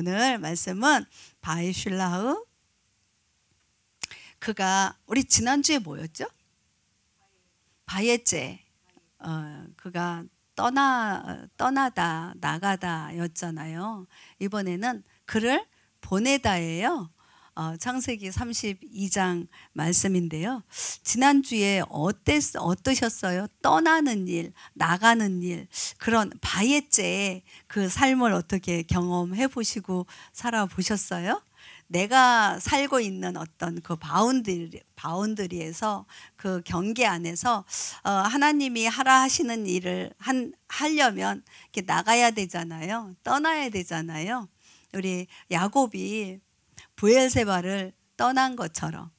오늘 말씀은 바이슐라흐, 그가 우리 지난주에 뭐였죠? 바예제. 그가 떠나다 나가다 였잖아요. 이번에는 그를 보내다예요. 창세기 32장 말씀인데요. 지난주에 어떠셨어요? 떠나는 일, 나가는 일, 그런 바예제 그 삶을 어떻게 경험해 보시고 살아보셨어요? 내가 살고 있는 어떤 그 바운드리에서, 그 경계 안에서 하나님이 하라 하시는 일을 하려면 이렇게 나가야 되잖아요. 떠나야 되잖아요. 우리 야곱이 브엘세바를 떠난 것처럼,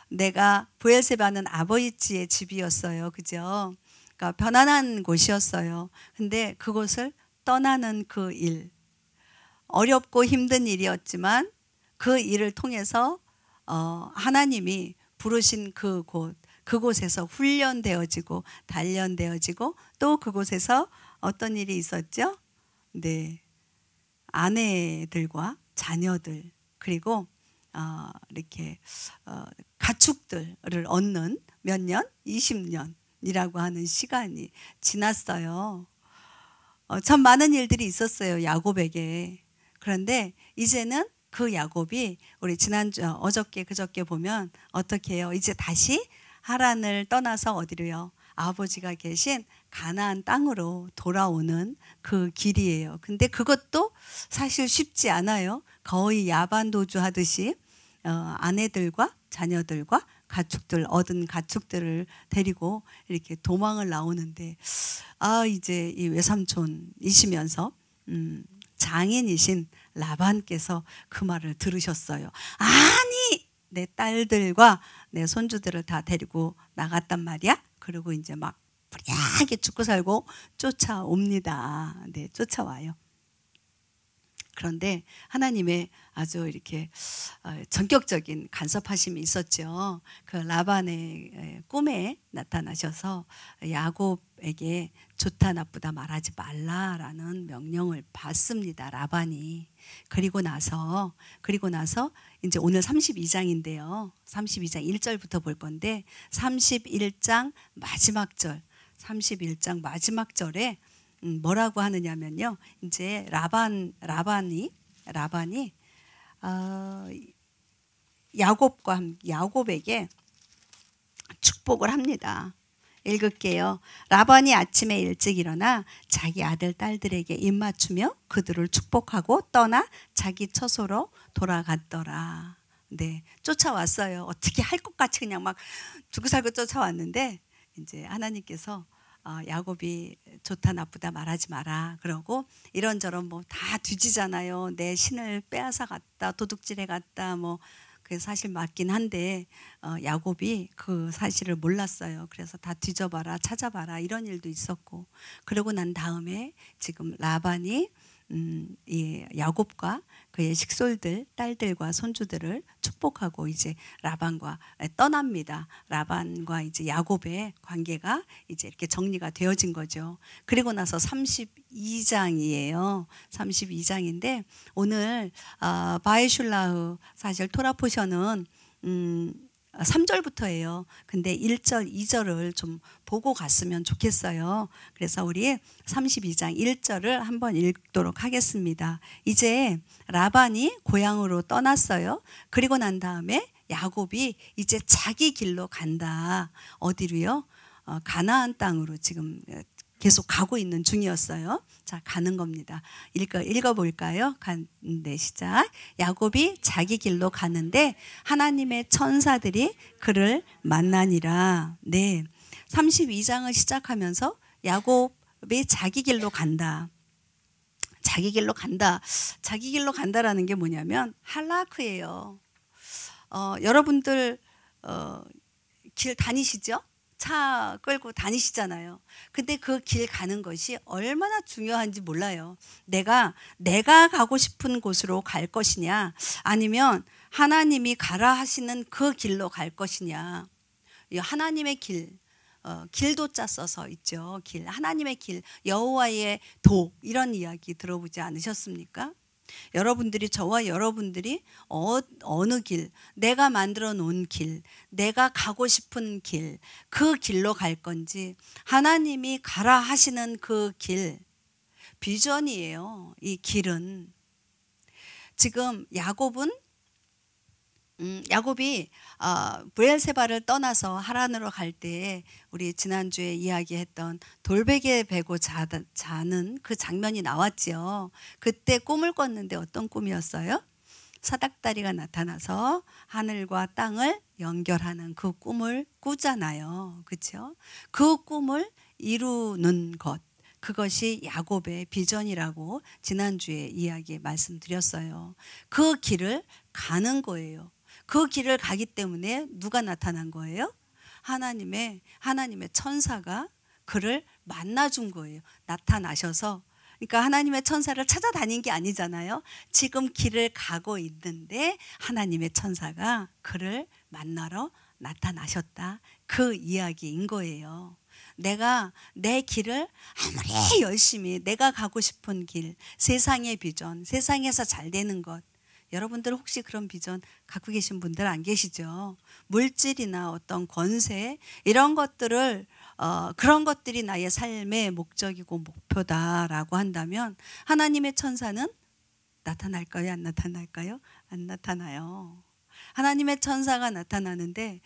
내가 브엘세바는 아버지의 집이었어요. 그죠? 그러니까 편안한 곳이었어요. 근데 그곳을 떠나는 그 일, 어렵고 힘든 일이었지만 그 일을 통해서 하나님이 부르신 그곳에서 훈련되어지고 단련되어지고, 또 그곳에서 어떤 일이 있었죠? 네, 아내들과 자녀들, 그리고 이렇게 가축들을 얻는 몇 년? 20년이라고 하는 시간이 지났어요. 참 많은 일들이 있었어요, 야곱에게. 그런데 이제는 그 야곱이, 우리 지난주 어저께 그저께 보면 어떻게 해요? 이제 다시 하란을 떠나서 어디로요? 아버지가 계신 가나안 땅으로 돌아오는 그 길이에요. 근데 그것도 사실 쉽지 않아요. 거의 야반도주 하듯이 아내들과 자녀들과 얻은 가축들을 데리고 이렇게 도망을 나오는데, 이제 이 외삼촌이시면서 장인이신 라반께서 그 말을 들으셨어요. 아니, 내 딸들과 내 손주들을 다 데리고 나갔단 말이야. 그리고 이제 막 불리하게 죽고 살고 쫓아옵니다. 네, 쫓아와요. 그런데 하나님의 아주 이렇게 전격적인 간섭하심이 있었죠. 그 라반의 꿈에 나타나셔서 야곱에게 좋다 나쁘다 말하지 말라라는 명령을 받습니다, 라반이. 그리고 나서 이제 오늘 32장인데요. 32장 1절부터 볼 건데, 31장 마지막 절에 뭐라고 하느냐면요, 이제 라반이 야곱에게 축복을 합니다. 읽을게요. 라반이 아침에 일찍 일어나 자기 아들 딸들에게 입맞추며 그들을 축복하고 떠나 자기 처소로 돌아갔더라. 네, 쫓아왔어요. 어떻게 할 것 같이 그냥 막 죽고 살고 쫓아왔는데, 이제 하나님께서 야곱이 좋다 나쁘다 말하지 마라 그러고, 이런저런 뭐 다 뒤지잖아요. 내 신을 빼앗아 갔다, 도둑질해 갔다, 뭐 그게 사실 맞긴 한데 야곱이 그 사실을 몰랐어요. 그래서 다 뒤져봐라, 찾아봐라, 이런 일도 있었고, 그러고 난 다음에 지금 라반이 이 야곱과 그의 식솔들, 딸들과 손주들을 축복하고 이제 라반과 떠납니다. 라반과 이제 야곱의 관계가 이제 이렇게 정리가 되어진 거죠. 그리고 나서 32장이에요. 32장인데 오늘 바이슐라흐, 사실 토라 포션은 3절부터예요. 근데 1절, 2절을 좀 보고 갔으면 좋겠어요. 그래서 우리 32장 1절을 한번 읽도록 하겠습니다. 이제 라반이 고향으로 떠났어요. 그리고 난 다음에 야곱이 이제 자기 길로 간다. 어디로요? 가나안 땅으로 지금 계속 가고 있는 중이었어요. 자, 가는 겁니다. 읽어볼까요? 네, 시작. 야곱이 자기 길로 가는데 하나님의 천사들이 그를 만나니라. 네, 32장을 시작하면서 야곱이 자기 길로 간다. 자기 길로 간다라는 게 뭐냐면 할라크예요. 여러분들 길 다니시죠? 차 끌고 다니시잖아요. 근데 그 길 가는 것이 얼마나 중요한지 몰라요. 내가 가고 싶은 곳으로 갈 것이냐, 아니면 하나님이 가라 하시는 그 길로 갈 것이냐. 하나님의 길, 길도자 써서 있죠. 길, 하나님의 길, 여호와의 도, 이런 이야기 들어보지 않으셨습니까? 여러분들이 저와 여러분들이 어느 길, 내가 만들어 놓은 길, 내가 가고 싶은 길, 그 길로 갈 건지 하나님이 가라 하시는 그 길, 비전이에요. 이 길은. 지금 야곱이 브엘세바를 떠나서 하란으로 갈 때 우리 지난주에 이야기했던 돌베개 베고 자는 그 장면이 나왔지요. 그때 꿈을 꿨는데 어떤 꿈이었어요? 사닥다리가 나타나서 하늘과 땅을 연결하는 그 꿈을 꾸잖아요. 그렇죠? 그 꿈을 이루는 것, 그것이 야곱의 비전이라고 지난주에 이야기 말씀드렸어요. 그 길을 가는 거예요. 그 길을 가기 때문에 누가 나타난 거예요? 하나님의 천사가 그를 만나준 거예요. 나타나셔서. 그러니까 하나님의 천사를 찾아다닌 게 아니잖아요. 지금 길을 가고 있는데 하나님의 천사가 그를 만나러 나타나셨다. 그 이야기인 거예요. 내가 내 길을 아무리 열심히 내가 가고 싶은 길, 세상의 비전, 세상에서 잘 되는 것, 여러분들 혹시 그런 비전 갖고 계신 분들 안 계시죠? 물질이나 어떤 권세 이런 것들을 그런 것들이 나의 삶의 목적이고 목표다라고 한다면 하나님의 천사는 나타날까요? 안 나타날까요? 안 나타나요. 하나님의 천사가 나타나는데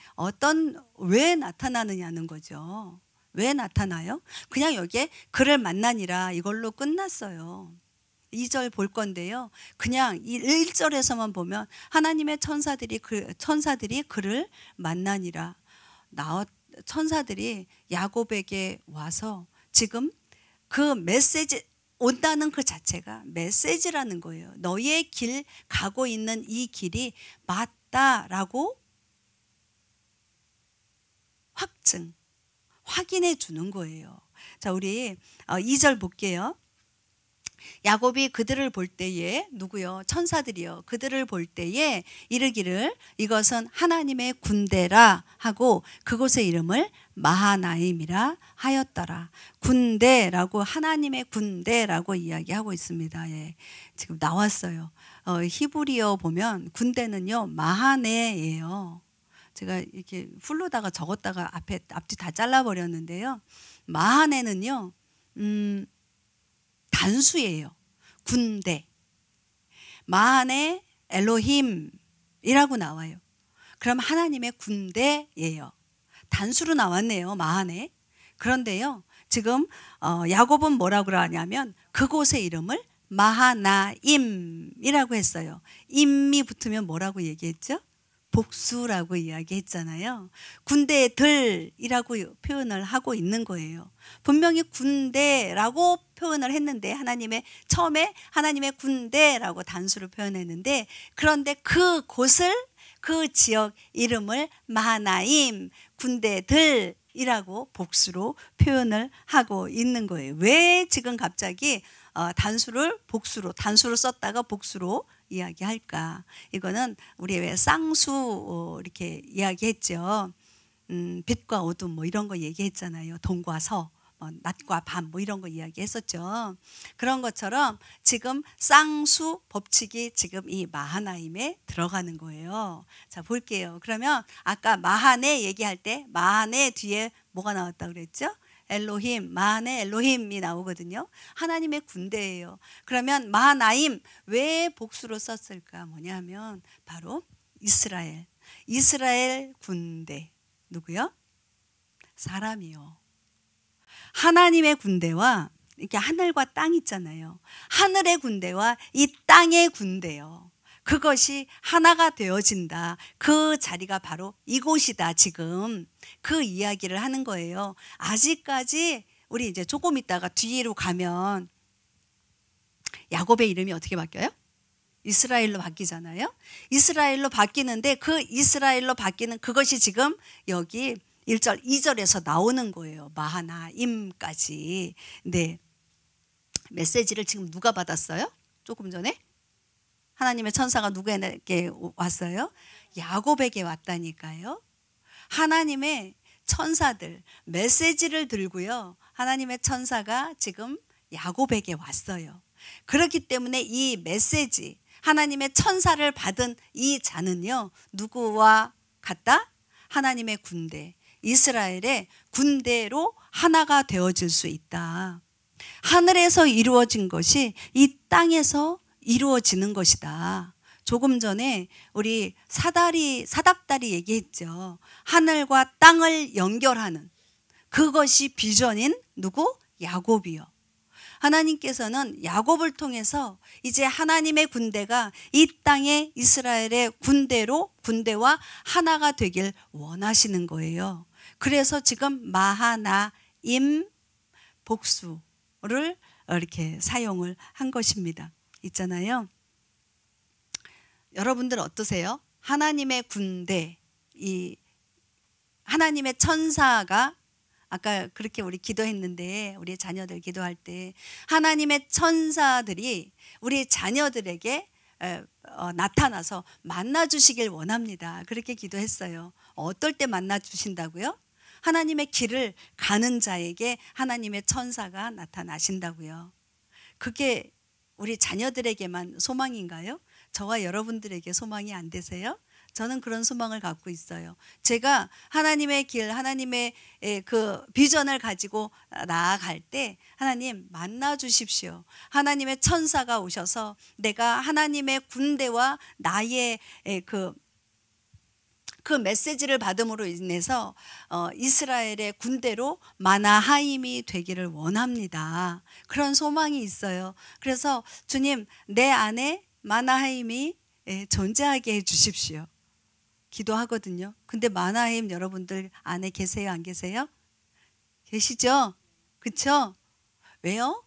왜 나타나느냐는 거죠. 왜 나타나요? 그냥 여기에 그를 만나니라 이걸로 끝났어요. 2절 볼 건데요. 그냥 1절에서만 보면 하나님의 천사들이 그를 만나니라. 천사들이 야곱에게 와서 지금 그 메시지 온다는 그 자체가 메시지라는 거예요. 너의 길 가고 있는 이 길이 맞다라고 확인해 주는 거예요. 자, 우리 2절 볼게요. 야곱이 그들을 볼 때에 누구요? 천사들이요. 그들을 볼 때에 이르기를 이것은 하나님의 군대라 하고 그곳의 이름을 마하나임이라 하였더라. 군대라고 하나님의 군대라고 이야기하고 있습니다. 예. 지금 나왔어요. 히브리어 보면 군대는요 마하네예요. 제가 이렇게 풀로다가 적었다가 앞뒤 다 잘라버렸는데요. 마하네는요 단수예요. 군대. 마하네 엘로힘이라고 나와요. 그럼 하나님의 군대예요. 단수로 나왔네요. 마하네. 그런데요. 지금 야곱은 뭐라고 하냐면 그곳의 이름을 마하나임이라고 했어요. 임이 붙으면 뭐라고 얘기했죠? 복수라고 이야기했잖아요. 군대들이라고 표현을 하고 있는 거예요. 분명히 군대라고 표현을 했는데 처음에 하나님의 군대라고 단수로 표현했는데 그런데 그곳을 그 지역 이름을 마하나임 군대들이라고 복수로 표현을 하고 있는 거예요. 왜 지금 갑자기 단수를 썼다가 복수로 이야기할까? 이거는 우리 왜 쌍수 이렇게 이야기했죠. 빛과 어둠 뭐 이런 거 얘기했잖아요. 동과 서, 낮과 밤 뭐 이런 거 이야기했었죠. 그런 것처럼 지금 쌍수 법칙이 지금 이 마하나임에 들어가는 거예요. 자, 볼게요. 그러면 아까 마하네 얘기할 때 마하네 뒤에 뭐가 나왔다 그랬죠? 엘로힘, 마하네 엘로힘이 나오거든요. 하나님의 군대예요. 그러면 마하나임 왜 복수로 썼을까? 뭐냐면 바로 이스라엘 군대. 누구요? 사람이요. 하나님의 군대와 이렇게 하늘과 땅 있잖아요. 하늘의 군대와 이 땅의 군대요. 그것이 하나가 되어진다. 그 자리가 바로 이곳이다. 지금 그 이야기를 하는 거예요. 아직까지 우리 이제 조금 있다가 뒤로 가면 야곱의 이름이 어떻게 바뀌어요? 이스라엘로 바뀌잖아요. 이스라엘로 바뀌는데 그 이스라엘로 바뀌는 그것이 지금 여기 1절, 2절에서 나오는 거예요. 마하나임까지. 네. 메시지를 지금 누가 받았어요? 조금 전에? 하나님의 천사가 누구에게 왔어요? 야곱에게 왔다니까요. 하나님의 천사들 메시지를 들고요. 하나님의 천사가 지금 야곱에게 왔어요. 그렇기 때문에 이 메시지, 하나님의 천사를 받은 이 자는요, 누구와 같다? 하나님의 군대, 이스라엘의 군대로 하나가 되어질 수 있다. 하늘에서 이루어진 것이 이 땅에서 이루어지는 것이다. 조금 전에 우리 사닥다리 얘기했죠. 하늘과 땅을 연결하는 그것이 비전인 누구? 야곱이요. 하나님께서는 야곱을 통해서 이제 하나님의 군대가 이 땅의 이스라엘의 군대와 하나가 되길 원하시는 거예요. 그래서 지금 마하나임 복수를 이렇게 사용을 한 것입니다. 있잖아요. 여러분들 어떠세요? 하나님의 군대, 이 하나님의 천사가 아까 그렇게 우리 기도했는데, 우리 자녀들 기도할 때 하나님의 천사들이 우리 자녀들에게 나타나서 만나 주시길 원합니다. 그렇게 기도했어요. 어떨 때 만나 주신다고요? 하나님의 길을 가는 자에게 하나님의 천사가 나타나신다고요. 그게 우리 자녀들에게만 소망인가요? 저와 여러분들에게 소망이 안 되세요? 저는 그런 소망을 갖고 있어요. 제가 하나님의 길, 하나님의 그 비전을 가지고 나아갈 때 하나님 만나 주십시오. 하나님의 천사가 오셔서 내가 하나님의 군대와 나의 그 메시지를 받음으로 인해서 이스라엘의 군대로 마나하임이 되기를 원합니다. 그런 소망이 있어요. 그래서 주님, 내 안에 마나하임이 존재하게 해 주십시오. 기도하거든요. 근데 마나하임 여러분들 안에 계세요? 안 계세요? 계시죠? 그렇죠? 왜요?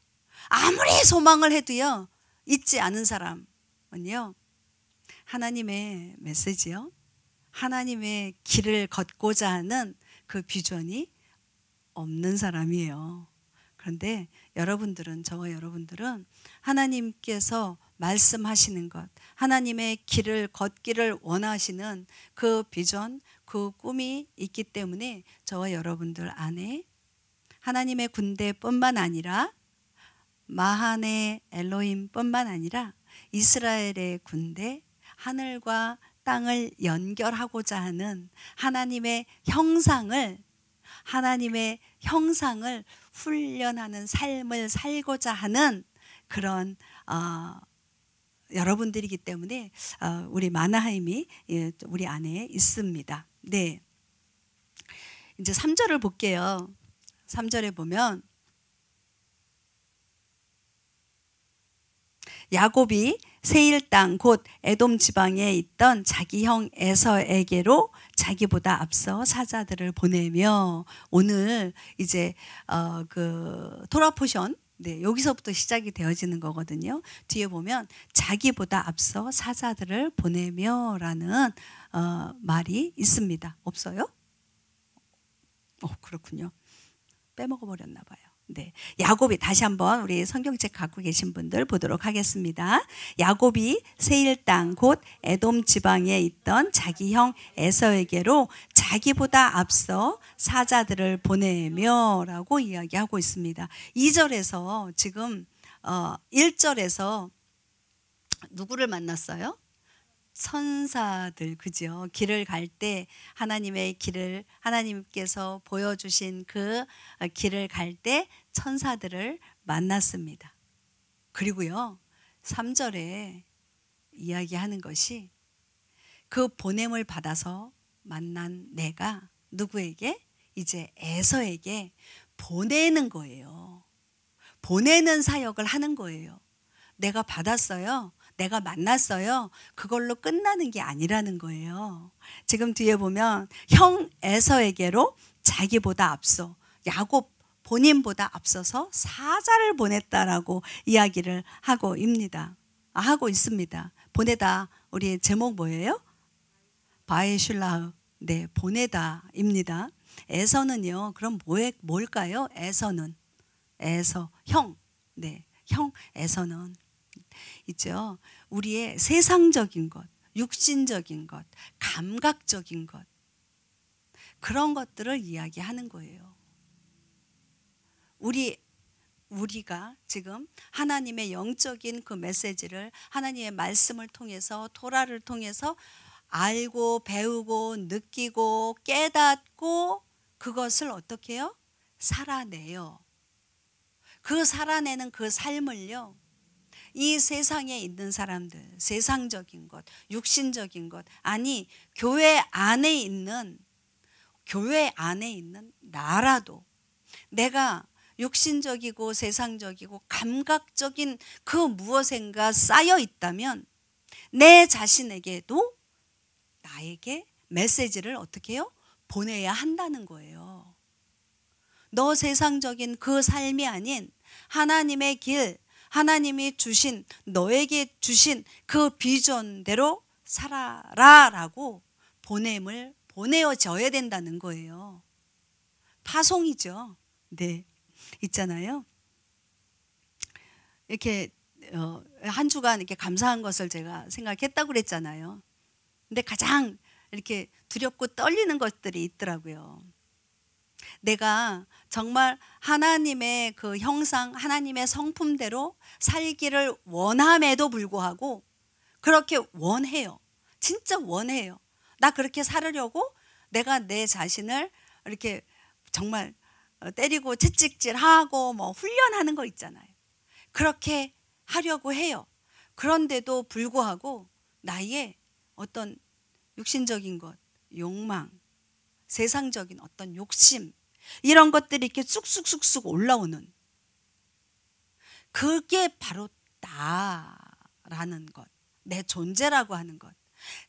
아무리 소망을 해도요, 있지 않은 사람은요, 하나님의 메시지요, 하나님의 길을 걷고자 하는 그 비전이 없는 사람이에요. 그런데 여러분들은, 저와 여러분들은 하나님께서 말씀하시는 것, 하나님의 길을 걷기를 원하시는 그 비전, 그 꿈이 있기 때문에 저와 여러분들 안에 하나님의 군대뿐만 아니라 마하네 엘로힘뿐만 아니라 이스라엘의 군대, 하늘과 땅을 연결하고자 하는 하나님의 형상을 훈련하는 삶을 살고자 하는 그런 여러분들이기 때문에 우리 마나하임이 우리 안에 있습니다. 네. 이제 3절을 볼게요. 3절에 보면 야곱이 세일 땅 곧 에돔 지방에 있던 자기 형 에서에게로 자기보다 앞서 사자들을 보내며, 오늘 이제 그 토라 포션, 네, 여기서부터 시작이 되어지는 거거든요. 뒤에 보면 자기보다 앞서 사자들을 보내며라는 말이 있습니다. 없어요? 그렇군요. 빼먹어 버렸나 봐요. 네, 야곱이, 다시 한번 우리 성경책 갖고 계신 분들 보도록 하겠습니다. 야곱이 세일 땅 곧 에돔 지방에 있던 자기 형 에서에게로 자기보다 앞서 사자들을 보내며라고 이야기하고 있습니다. 2절에서 지금 1절에서 누구를 만났어요? 천사들, 그죠? 길을 갈 때 하나님의 길을, 하나님께서 보여주신 그 길을 갈 때 천사들을 만났습니다. 그리고요 3절에 이야기하는 것이 그 보냄을 받아서 만난 내가 누구에게? 이제 에서에게 보내는 거예요. 보내는 사역을 하는 거예요. 내가 받았어요, 내가 만났어요, 그걸로 끝나는 게 아니라는 거예요. 지금 뒤에 보면 형 에서에게로 자기보다 앞서, 야곱 본인보다 앞서서 사자를 보냈다라고 이야기를 하고 있습니다. 보내다, 우리 제목 뭐예요? 바에슐라흐, 네, 보내다입니다. 에서는요, 그럼 뭘까요? 에서는, 에서, 형, 네, 형 에서는 있죠. 우리의 세상적인 것, 육신적인 것, 감각적인 것, 그런 것들을 이야기하는 거예요. 우리가 지금 하나님의 영적인 그 메시지를 하나님의 말씀을 통해서 토라를 통해서 알고 배우고 느끼고 깨닫고 그것을 어떻게 해요? 살아내요. 그 살아내는 그 삶을요, 이 세상에 있는 사람들, 세상적인 것, 육신적인 것, 아니 교회 안에 있는 나라도 내가 육신적이고 세상적이고 감각적인 그 무엇인가 쌓여 있다면 내 자신에게도 나에게 메시지를 어떻게 해요? 보내야 한다는 거예요. 너 세상적인 그 삶이 아닌 하나님의 길, 하나님이 주신 너에게 주신 그 비전대로 살아라라고 보냄을 보내어져야 된다는 거예요. 파송이죠. 네, 있잖아요. 이렇게 한 주간 이렇게 감사한 것을 제가 생각했다고 그랬잖아요. 근데 가장 이렇게 두렵고 떨리는 것들이 있더라고요. 내가 정말 하나님의 그 형상, 하나님의 성품대로 살기를 원함에도 불구하고 그렇게 원해요. 진짜 원해요. 나 그렇게 살으려고 내가 내 자신을 이렇게 정말 때리고 채찍질하고 뭐 훈련하는 거 있잖아요. 그렇게 하려고 해요. 그런데도 불구하고 나의 어떤 육신적인 것, 욕망, 세상적인 어떤 욕심, 이런 것들이 이렇게 쑥쑥쑥쑥 올라오는, 그게 바로 나라는 것, 내 존재라고 하는 것.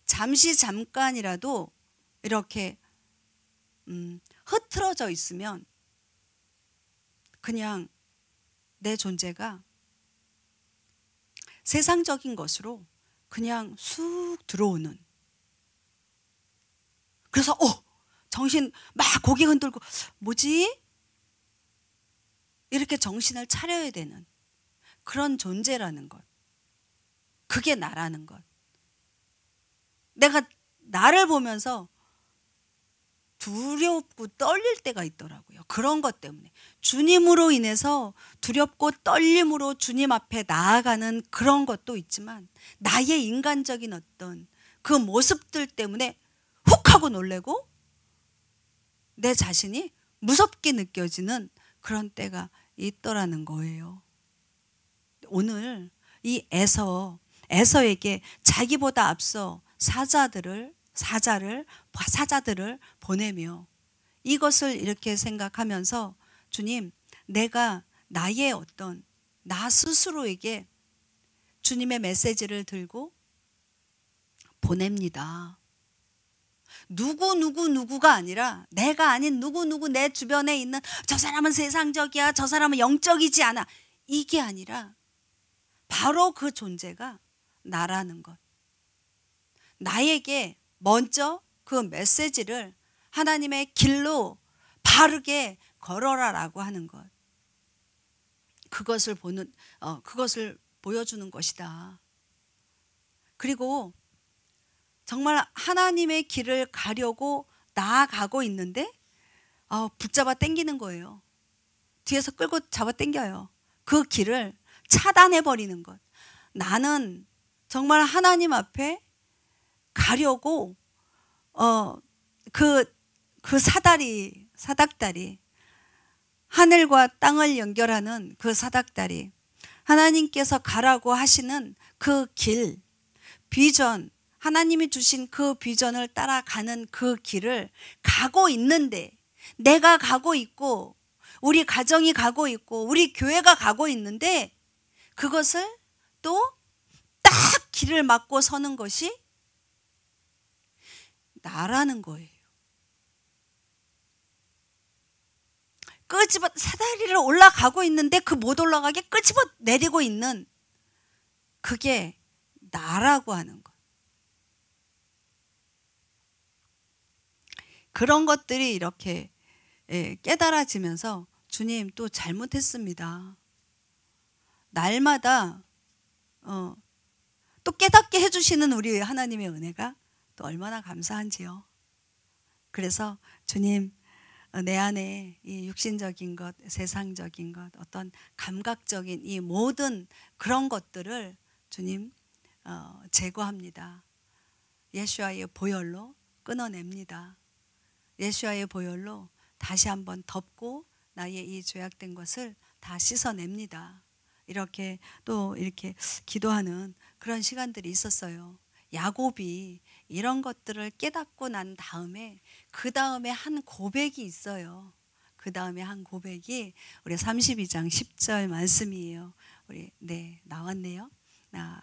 잠시 잠깐이라도 이렇게 흐트러져 있으면 그냥 내 존재가 세상적인 것으로 그냥 쑥 들어오는, 그래서 정신 막 고개 흔들고 뭐지? 이렇게 정신을 차려야 되는 그런 존재라는 것. 그게 나라는 것. 내가 나를 보면서 두렵고 떨릴 때가 있더라고요. 그런 것 때문에. 주님으로 인해서 두렵고 떨림으로 주님 앞에 나아가는 그런 것도 있지만 나의 인간적인 어떤 그 모습들 때문에 훅 하고 놀래고 내 자신이 무섭게 느껴지는 그런 때가 있더라는 거예요. 오늘 이 에서에게 자기보다 앞서 사자들을 보내며 이것을 이렇게 생각하면서 주님, 내가 나의 어떤 나 스스로에게 주님의 메시지를 들고 보냅니다. 누구가 아니라 내가 아닌 누구 내 주변에 있는 저 사람은 세상적이야, 저 사람은 영적이지 않아, 이게 아니라 바로 그 존재가 나라는 것. 나에게 먼저 그 메시지를 하나님의 길로 바르게 걸어라라고 하는 것. 그것을 보여주는 것이다. 그리고 정말 하나님의 길을 가려고 나아가고 있는데 붙잡아 당기는 거예요. 뒤에서 끌고 잡아 당겨요. 그 길을 차단해 버리는 것. 나는 정말 하나님 앞에 가려고 그 사닥다리, 하늘과 땅을 연결하는 그 사닥다리, 하나님께서 가라고 하시는 그 길, 비전, 하나님이 주신 그 비전을 따라가는 그 길을 가고 있는데, 내가 가고 있고 우리 가정이 가고 있고 우리 교회가 가고 있는데 그것을 또 딱 길을 막고 서는 것이 나라는 거예요. 끄집어 사다리를 올라가고 있는데 그 못 올라가게 끄집어 내리고 있는, 그게 나라고 하는 것. 그런 것들이 이렇게 깨달아지면서 주님, 또 잘못했습니다. 날마다 또 깨닫게 해주시는 우리 하나님의 은혜가 또 얼마나 감사한지요. 그래서 주님, 내 안에 이 육신적인 것, 세상적인 것, 어떤 감각적인 이 모든 그런 것들을 주님 제거합니다. 예수와의 보혈로 끊어냅니다. 예수와의 보혈로 다시 한번 덮고 나의 이 죄악된 것을 다 씻어냅니다. 이렇게 또 이렇게 기도하는 그런 시간들이 있었어요. 야곱이 이런 것들을 깨닫고 난 다음에 그 다음에 한 고백이 있어요. 그 다음에 한 고백이 우리 32장 10절 말씀이에요. 우리 나왔네요.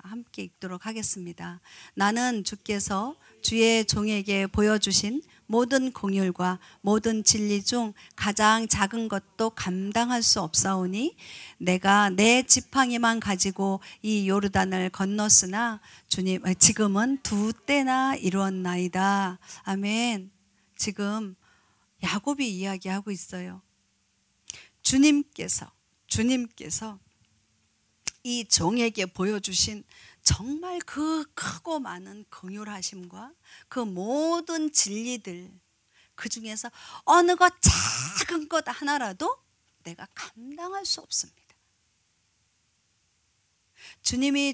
함께 읽도록 하겠습니다. 나는 주께서 주의 종에게 보여주신 모든 공율과 모든 진리 중 가장 작은 것도 감당할 수 없사오니 내가 내 지팡이만 가지고 이 요르단을 건넜으나 주님 지금은 2때나 이루었나이다. 아멘. 지금 야곱이 이야기하고 있어요. 주님께서 이 종에게 보여주신 정말 그 크고 많은 긍휼하심과 그 모든 진리들, 그 중에서 어느 것 작은 것 하나라도 내가 감당할 수 없습니다. 주님이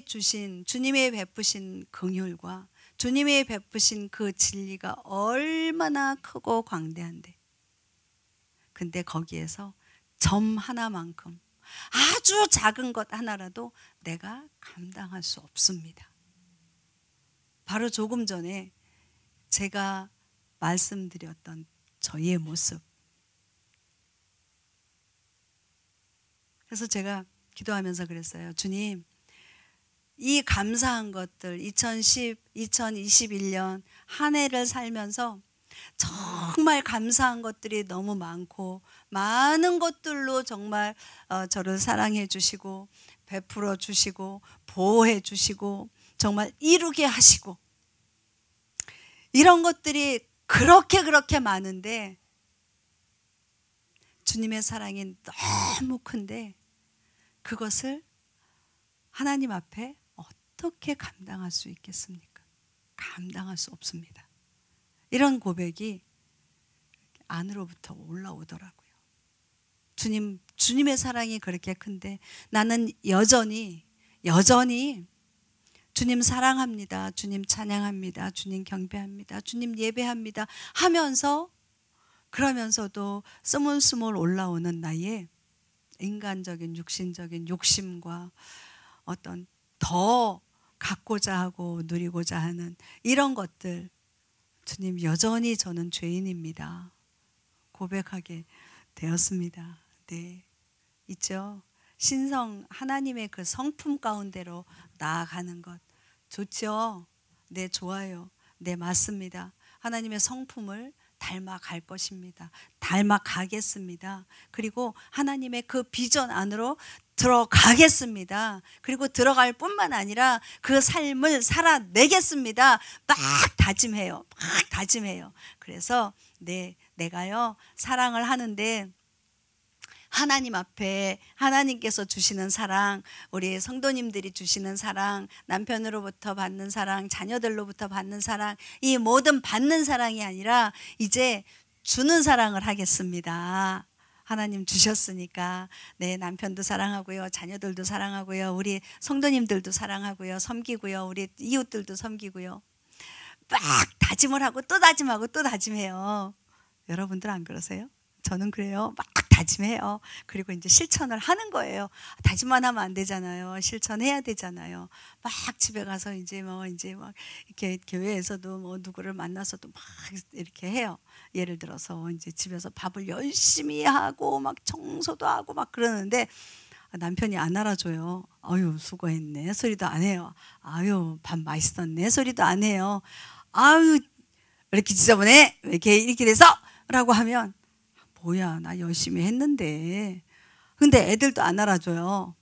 베푸신 긍휼과 주님이 베푸신 그 진리가 얼마나 크고 광대한데, 근데 거기에서 점 하나만큼 아주 작은 것 하나라도 내가 감당할 수 없습니다. 바로 조금 전에 제가 말씀드렸던 저희의 모습. 그래서 제가 기도하면서 그랬어요. 주님, 이 감사한 것들 2021년 한 해를 살면서 정말 감사한 것들이 너무 많고 많은 것들로 정말 저를 사랑해 주시고 베풀어 주시고 보호해 주시고 정말 이루게 하시고 이런 것들이 그렇게 많은데 주님의 사랑이 너무 큰데 그것을 하나님 앞에 어떻게 감당할 수 있겠습니까? 감당할 수 없습니다. 이런 고백이 안으로부터 올라오더라고요. 주님의 사랑이 그렇게 큰데 나는 여전히 주님 사랑합니다. 주님 찬양합니다. 주님 경배합니다. 주님 예배합니다. 하면서 그러면서도 스물스물 올라오는 나의 인간적인 육신적인 욕심과 어떤 더 갖고자 하고 누리고자 하는 이런 것들, 주님 여전히 저는 죄인입니다. 고백하게 되었습니다. 네, 있죠. 신성 하나님의 그 성품 가운데로 나아가는 것 좋죠. 네, 좋아요. 네, 맞습니다. 하나님의 성품을 닮아갈 것입니다. 닮아가겠습니다. 그리고 하나님의 그 비전 안으로 들어가겠습니다. 그리고 들어갈 뿐만 아니라 그 삶을 살아내겠습니다. 막 다짐해요. 그래서 내가요 사랑을 하는데 하나님 앞에 하나님께서 주시는 사랑, 우리 성도님들이 주시는 사랑, 남편으로부터 받는 사랑, 자녀들로부터 받는 사랑, 이 모든 받는 사랑이 아니라 이제 주는 사랑을 하겠습니다. 하나님 주셨으니까 남편도 사랑하고요, 자녀들도 사랑하고요, 우리 성도님들도 사랑하고요, 섬기고요, 우리 이웃들도 섬기고요. 막 다짐을 하고 또 다짐하고 또 다짐해요. 여러분들 안 그러세요? 저는 그래요. 막 다짐해요. 그리고 이제 실천을 하는 거예요. 다짐만 하면 안 되잖아요. 실천해야 되잖아요. 막 집에 가서 이제 막 이렇게 교회에서도 뭐 누구를 만나서도 막 이렇게 해요. 예를 들어서 이제 집에서 밥을 열심히 하고 막 청소도 하고 막 그러는데 남편이 안 알아줘요. 아유 수고했네 소리도 안 해요. 아유 밥 맛있었네 소리도 안 해요. 아유 왜 이렇게 지저분해? 왜 이렇게 돼서? 라고 하면 뭐야 나 열심히 했는데. 근데 애들도 안 알아줘요.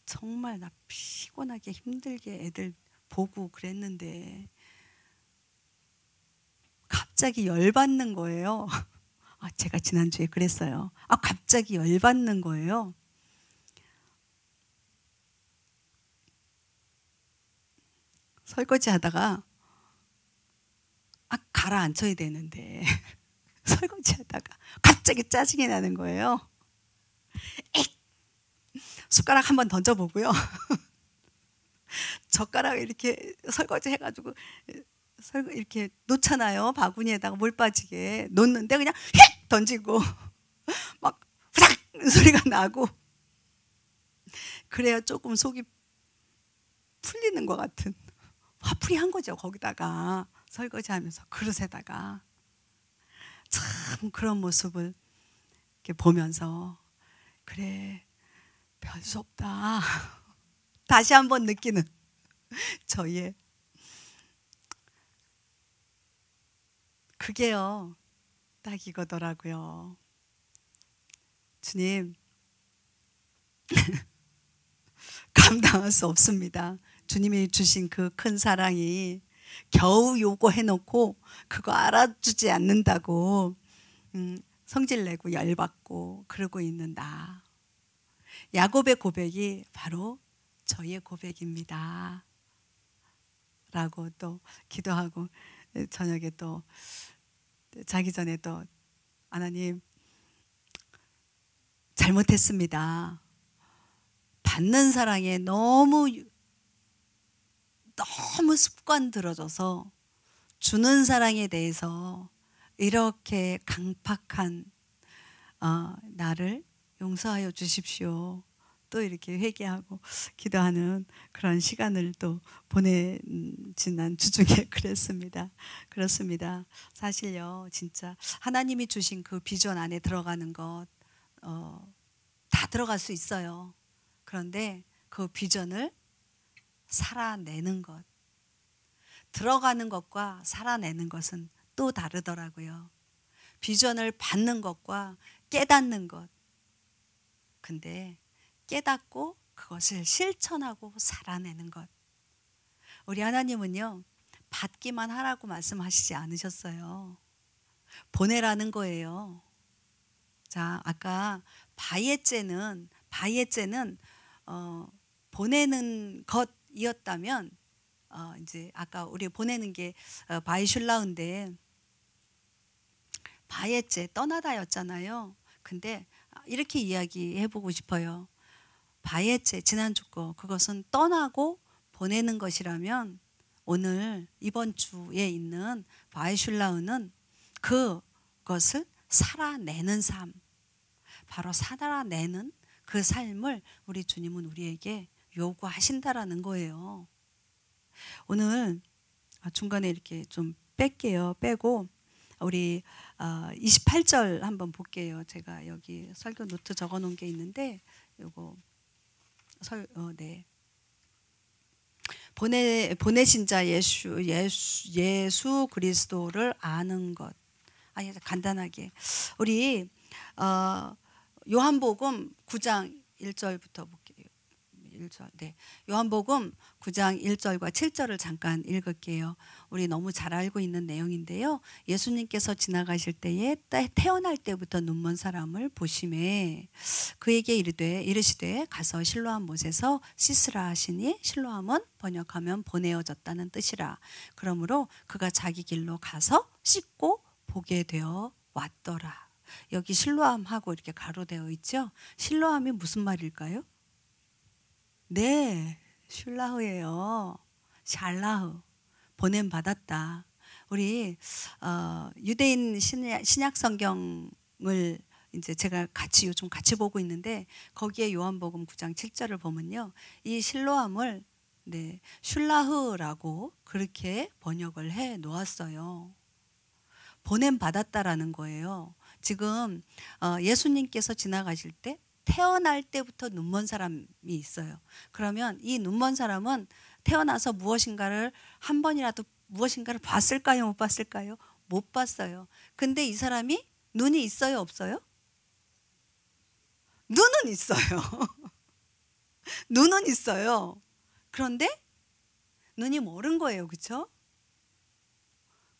정말 나 피곤하게 힘들게 애들 보고 그랬는데 갑자기 열받는 거예요. 제가 지난주에 그랬어요. 갑자기 열받는 거예요. 설거지 하다가 가라앉혀야 되는데 설거지하다가 갑자기 짜증이 나는 거예요. 에잇! 숟가락 한번 던져보고요. 젓가락 이렇게 설거지 해가지고 이렇게 놓잖아요. 바구니에다가 물 빠지게 놓는데 그냥 휙 던지고 막 후닥 소리가 나고, 그래야 조금 속이 풀리는 것 같은, 화풀이 한 거죠. 거기다가 설거지하면서 그릇에다가. 참 그런 모습을 이렇게 보면서 그래, 별 수 없다 다시 한번 느끼는 저의, 그게요 딱 이거더라고요. 주님, 감당할 수 없습니다. 주님이 주신 그 큰 사랑이 겨우 요구해놓고 그거 알아주지 않는다고 성질내고 열받고 그러고 있는 나. 야곱의 고백이 바로 저의 고백입니다 라고 또 기도하고, 저녁에 또 자기 전에 또 하나님, 잘못했습니다. 받는 사랑에 너무 습관 들어져서 주는 사랑에 대해서 이렇게 강팍한 나를 용서하여 주십시오. 또 이렇게 회개하고 기도하는 그런 시간을 또 지난 주중에 그랬습니다. 그렇습니다. 사실요, 진짜 하나님이 주신 그 비전 안에 들어가는 것 다 들어갈 수 있어요. 그런데 그 비전을 살아내는 것, 들어가는 것과 살아내는 것은 또 다르더라고요. 비전을 받는 것과 깨닫는 것. 근데 깨닫고 그것을 실천하고 살아내는 것. 우리 하나님은요, 받기만 하라고 말씀하시지 않으셨어요. 보내라는 거예요. 자, 아까 바예제는 보내는 것이었다면, 이제 아까 우리 보내는 게 바이슐라운데 바예제 떠나다였잖아요. 근데 이렇게 이야기해 보고 싶어요. 바예제 지난주 거, 그것은 떠나고 보내는 것이라면 오늘 이번 주에 있는 바이슐라운은 그것을 살아내는 삶, 바로 살아내는 그 삶을 우리 주님은 우리에게 요구하신다라는 거예요. 오늘 중간에 이렇게 좀 뺄게요. 빼고 우리 28절 한번 볼게요. 제가 여기 설교 노트 적어 놓은 게 있는데 요거 네. 보내신 자 예수 그리스도를 아는 것. 간단하게 우리 요한복음 9장 1절부터 볼게요. 1절. 네. 요한복음 9장 1절과 7절을 잠깐 읽을게요. 우리 너무 잘 알고 있는 내용인데요. 예수님께서 지나가실 때에 태어날 때부터 눈먼 사람을 보시매 그에게 이르시되 가서 실로암 못에서 씻으라 하시니, 실로암은 번역하면 보내어졌다는 뜻이라. 그러므로 그가 자기 길로 가서 씻고 보게 되어 왔더라. 여기 실로암하고 이렇게 가로되어 있죠. 실로암이 무슨 말일까요? 네, 슐라흐예요. 샬라흐, 보냄 받았다. 우리 유대인 신약 성경을 이제 제가 요즘 같이 보고 있는데 거기에 요한복음 9장 7절을 보면요, 이 실로암을 네, 슐라흐라고 그렇게 번역을 해 놓았어요. 보냄 받았다라는 거예요. 지금 예수님께서 지나가실 때 태어날 때부터 눈먼 사람이 있어요. 그러면 이 눈먼 사람은 태어나서 한 번이라도 무엇인가를 봤을까요? 못 봤을까요? 못 봤어요. 근데 이 사람이 눈이 있어요? 없어요? 눈은 있어요. 눈은 있어요. 그런데 눈이 멀은 거예요. 그렇죠?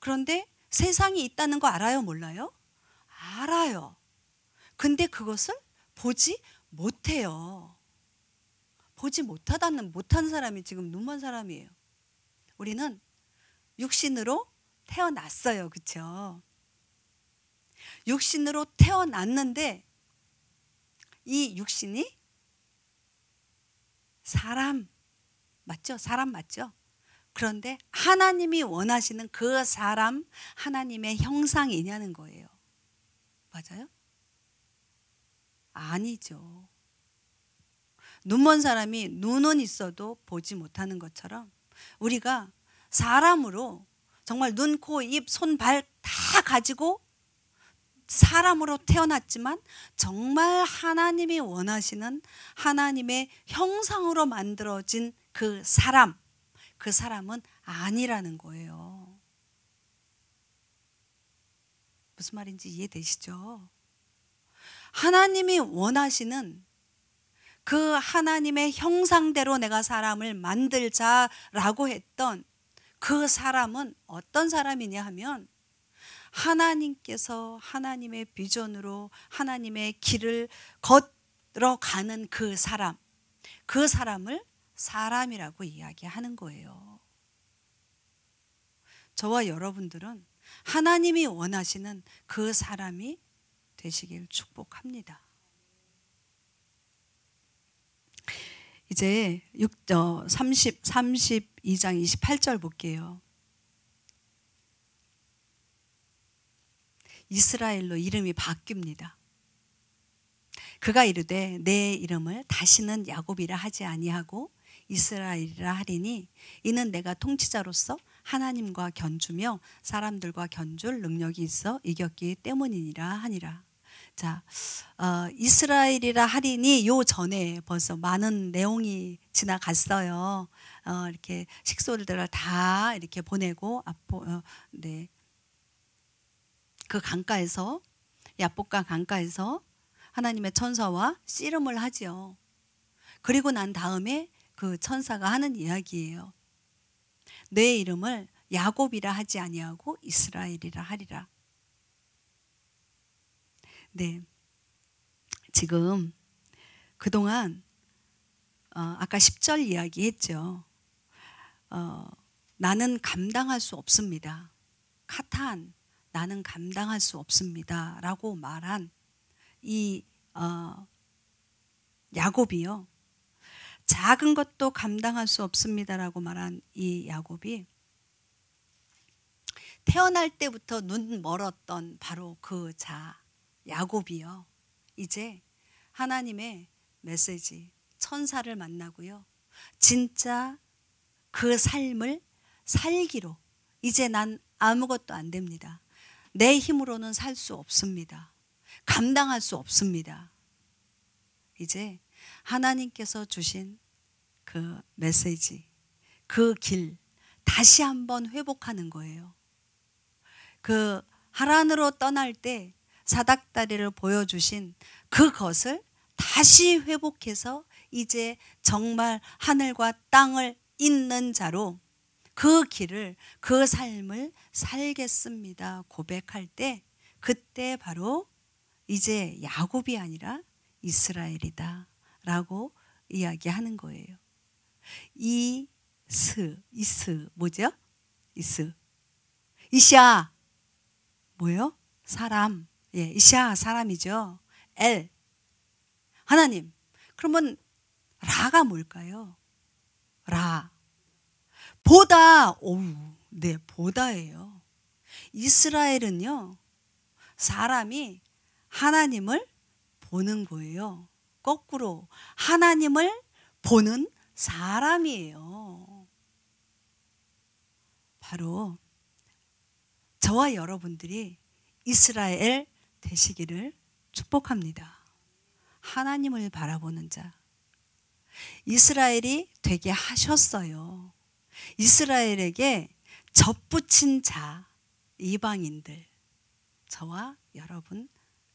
그런데 세상이 있다는 거 알아요? 몰라요? 알아요. 근데 그것을 보지 못해요. 보지 못한 사람이 지금 눈먼 사람이에요. 우리는 육신으로 태어났어요. 그렇죠? 육신으로 태어났는데 이 육신이 사람 맞죠? 사람 맞죠? 그런데 하나님이 원하시는 그 사람 하나님의 형상이냐는 거예요. 맞아요? 아니죠. 눈먼 사람이 눈은 있어도 보지 못하는 것처럼 우리가 사람으로 정말 눈, 코, 입, 손, 발 다 가지고 사람으로 태어났지만 정말 하나님이 원하시는 하나님의 형상으로 만들어진 그 사람은 아니라는 거예요. 무슨 말인지 이해되시죠? 하나님이 원하시는 그 하나님의 형상대로 내가 사람을 만들자라고 했던 그 사람은 어떤 사람이냐 하면 하나님께서 하나님의 비전으로 하나님의 길을 걸어가는 그 사람을 사람이라고 이야기하는 거예요. 저와 여러분들은 하나님이 원하시는 그 사람이 되시길 축복합니다. 이제 32장 28절 볼게요. 이스라엘로 이름이 바뀝니다. 그가 이르되 내 이름을 다시는 야곱이라 하지 아니하고 이스라엘이라 하리니 이는 내가 통치자로서 하나님과 견주며 사람들과 견줄 능력이 있어 이겼기 때문이니라 하니라. 자, 이스라엘이라 하리니 요 전에 벌써 많은 내용이 지나갔어요. 이렇게 식솔들을 다 이렇게 보내고 네. 그 강가에서 야복강 강가에서 하나님의 천사와 씨름을 하지요. 그리고 난 다음에 그 천사가 하는 이야기예요. 내 이름을 야곱이라 하지 아니하고 이스라엘이라 하리라. 네, 지금 그동안 아까 10절 이야기했죠. 나는 감당할 수 없습니다. 카탄 나는 감당할 수 없습니다 라고 말한 이 야곱이요, 작은 것도 감당할 수 없습니다라고 말한 이 야곱이 태어날 때부터 눈 멀었던 바로 그 야곱이요, 이제 하나님의 메시지 천사를 만나고요, 진짜 그 삶을 살기로 이제 난 아무것도 안 됩니다. 내 힘으로는 살 수 없습니다. 감당할 수 없습니다. 이제 하나님께서 주신 그 메시지, 그 길 다시 한번 회복하는 거예요. 그 하란으로 떠날 때 사닥다리를 보여주신 그것을 다시 회복해서 이제 정말 하늘과 땅을 잇는 자로 그 길을, 그 삶을 살겠습니다 고백할 때, 그때 바로 이제 야곱이 아니라 이스라엘이다 라고 이야기하는 거예요. 이스 뭐죠? 이샤 뭐예요? 사람. 예, 이샤 사람이죠. 엘 하나님. 그러면 라가 뭘까요? 라 보다. 네, 보다예요. 이스라엘은요, 사람이 하나님을 보는 거예요. 거꾸로 하나님을 보는 사람이에요. 바로 저와 여러분들이 이스라엘 되시기를 축복합니다. 하나님을 바라보는 자. 이스라엘이 되게 하셨어요. 이스라엘에게 접붙인 자, 이방인들, 저와 여러분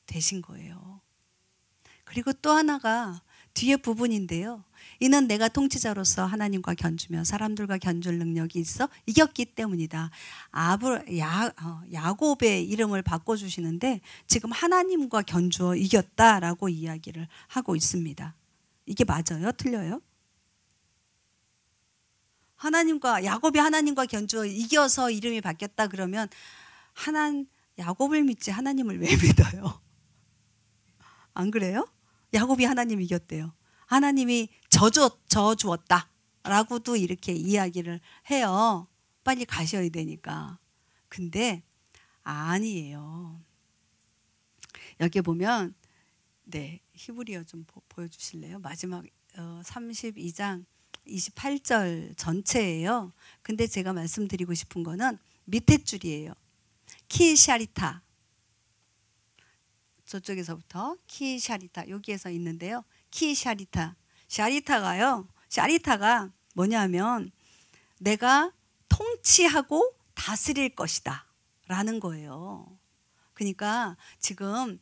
되신 거예요. 그리고 또 하나가 뒤에 부분인데요. 이는 내가 통치자로서 하나님과 견주며 사람들과 견줄 능력이 있어 이겼기 때문이다. 야곱의 이름을 바꿔주시는데 지금 하나님과 견주어 이겼다라고 이야기를 하고 있습니다. 이게 맞아요? 틀려요? 야곱이 하나님과 견주어 이겨서 이름이 바뀌었다 그러면 야곱을 믿지 하나님을 왜 믿어요? 안 그래요? 야곱이 하나님 이겼대요. 하나님이 져주었다 라고도 이렇게 이야기를 해요. 빨리 가셔야 되니까. 근데 아니에요. 여기 보면 네, 히브리어 좀 보여주실래요? 마지막 32장 28절 전체예요. 근데 제가 말씀드리고 싶은 거는 밑에 줄이에요. 키샤리타, 저쪽에서부터 키샤리타, 여기에서 있는데요. 키샤리타, 샤리타가 뭐냐면 내가 통치하고 다스릴 것이다 라는 거예요. 그러니까 지금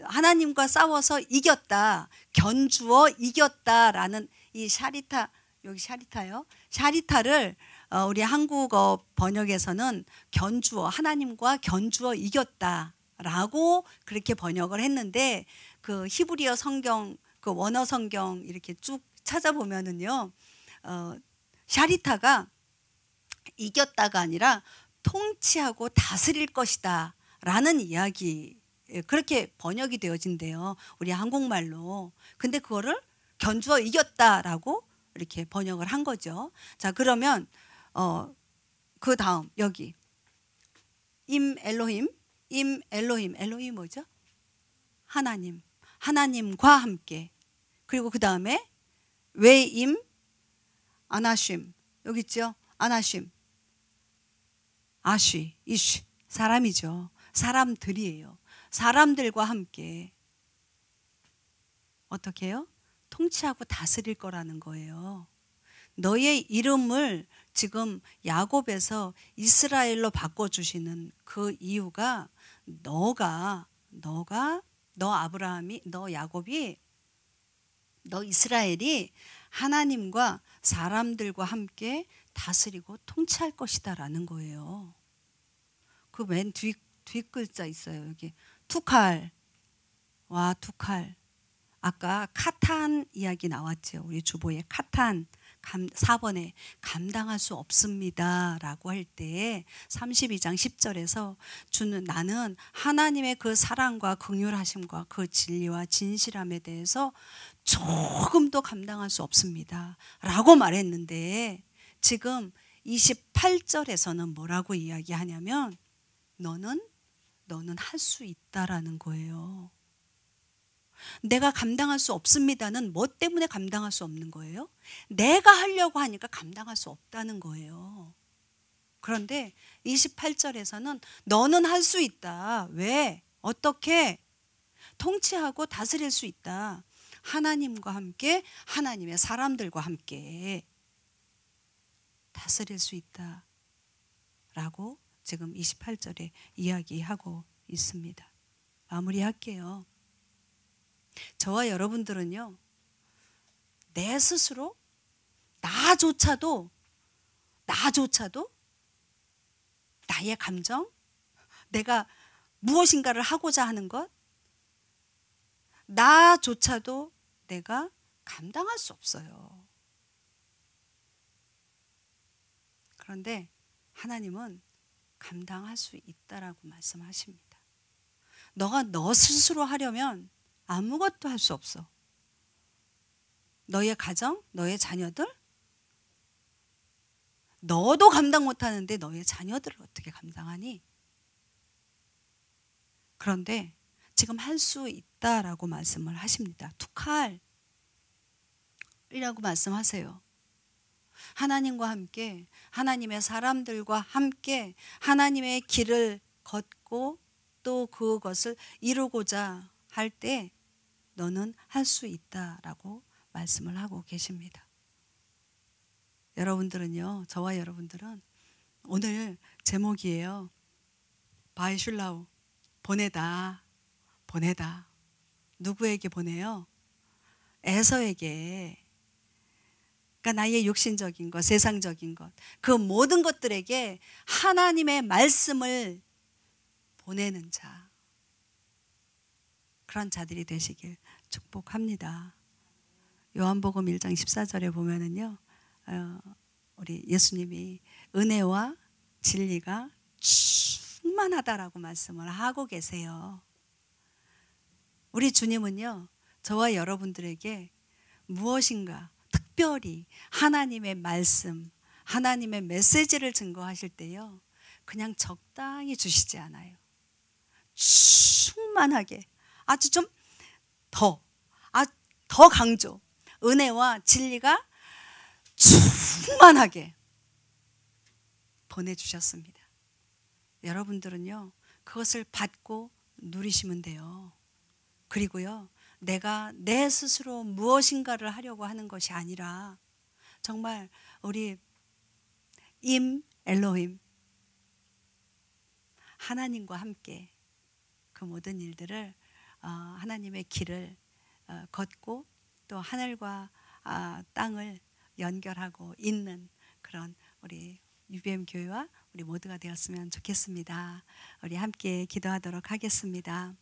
하나님과 싸워서 이겼다, 견주어 이겼다라는 이 샤리타, 여기 샤리타요. 샤리타를 우리 한국어 번역에서는 견주어, 하나님과 견주어 이겼다라고 그렇게 번역을 했는데, 그 히브리어 성경, 그 원어 성경 이렇게 쭉 찾아보면은요, 샤리타가 이겼다가 아니라 통치하고 다스릴 것이다 라는 이야기, 그렇게 번역이 되어진대요, 우리 한국말로. 근데 그거를 견주어 이겼다라고 이렇게 번역을 한 거죠. 자, 그러면 그 다음 여기 엘로힘 뭐죠? 하나님과 함께. 그리고 그 다음에 웨임 아나쉼, 여기 있죠? 아나쉼, 아쉬, 이쉬, 사람이죠. 사람들이에요. 사람들과 함께 어떻게 해요? 통치하고 다스릴 거라는 거예요. 너의 이름을 지금 야곱에서 이스라엘로 바꿔주시는 그 이유가 너 아브라함이, 너 야곱이, 너 이스라엘이 하나님과 사람들과 함께 다스리고 통치할 것이다 라는 거예요. 그 맨 뒷글자 있어요. 여기 투칼. 아까 카탄 이야기 나왔죠. 우리 주보에 카탄 4번에 감당할 수 없습니다 라고 할 때 32장 10절에서 나는 하나님의 그 사랑과 긍휼하심과 그 진리와 진실함에 대해서 조금도 감당할 수 없습니다 라고 말했는데, 지금 28절에서는 뭐라고 이야기하냐면 너는 할 수 있다라는 거예요. 내가 감당할 수 없습니다는 뭐 때문에 감당할 수 없는 거예요? 내가 하려고 하니까 감당할 수 없다는 거예요. 그런데 28절에서는 너는 할 수 있다. 왜? 어떻게? 통치하고 다스릴 수 있다. 하나님과 함께, 하나님의 사람들과 함께 다스릴 수 있다 라고 지금 28절에 이야기하고 있습니다. 마무리할게요. 저와 여러분들은요, 내 스스로 나조차도 나의 감정, 내가 무엇인가를 하고자 하는 것, 나조차도 내가 감당할 수 없어요. 그런데 하나님은 감당할 수 있다라고 말씀하십니다. 너가 너 스스로 하려면 아무것도 할 수 없어. 너의 가정, 너의 자녀들, 너도 감당 못하는데 너의 자녀들을 어떻게 감당하니? 그런데 지금 할 수 있다라고 말씀을 하십니다. 투칼이라고 말씀하세요. 하나님과 함께, 하나님의 사람들과 함께 하나님의 길을 걷고 또 그것을 이루고자 할 때 너는 할 수 있다라고 말씀을 하고 계십니다. 여러분들은요, 저와 여러분들은 오늘 제목이에요. 바이슐라우, 보내다. 누구에게 보내요? 에서에게. 그러니까 나의 육신적인 것, 세상적인 것, 그 모든 것들에게 하나님의 말씀을 보내는 자, 그런 자들이 되시길 축복합니다. 요한복음 1장 14절에 보면은요, 우리 예수님이 은혜와 진리가 충만하다라고 말씀을 하고 계세요. 우리 주님은요, 저와 여러분들에게 무엇인가 특별히 하나님의 말씀, 하나님의 메시지를 증거하실 때요, 그냥 적당히 주시지 않아요. 충만하게, 아주 좀 더 강조, 은혜와 진리가 충만하게 보내주셨습니다. 여러분들은요, 그것을 받고 누리시면 돼요. 그리고요, 내가 내 스스로 무엇인가를 하려고 하는 것이 아니라 정말 우리 엘로힘 하나님과 함께 그 모든 일들을 하나님의 길을 걷고 또 하늘과 땅을 연결하고 있는 그런 우리 UBM 교회와 우리 모두가 되었으면 좋겠습니다. 우리 함께 기도하도록 하겠습니다.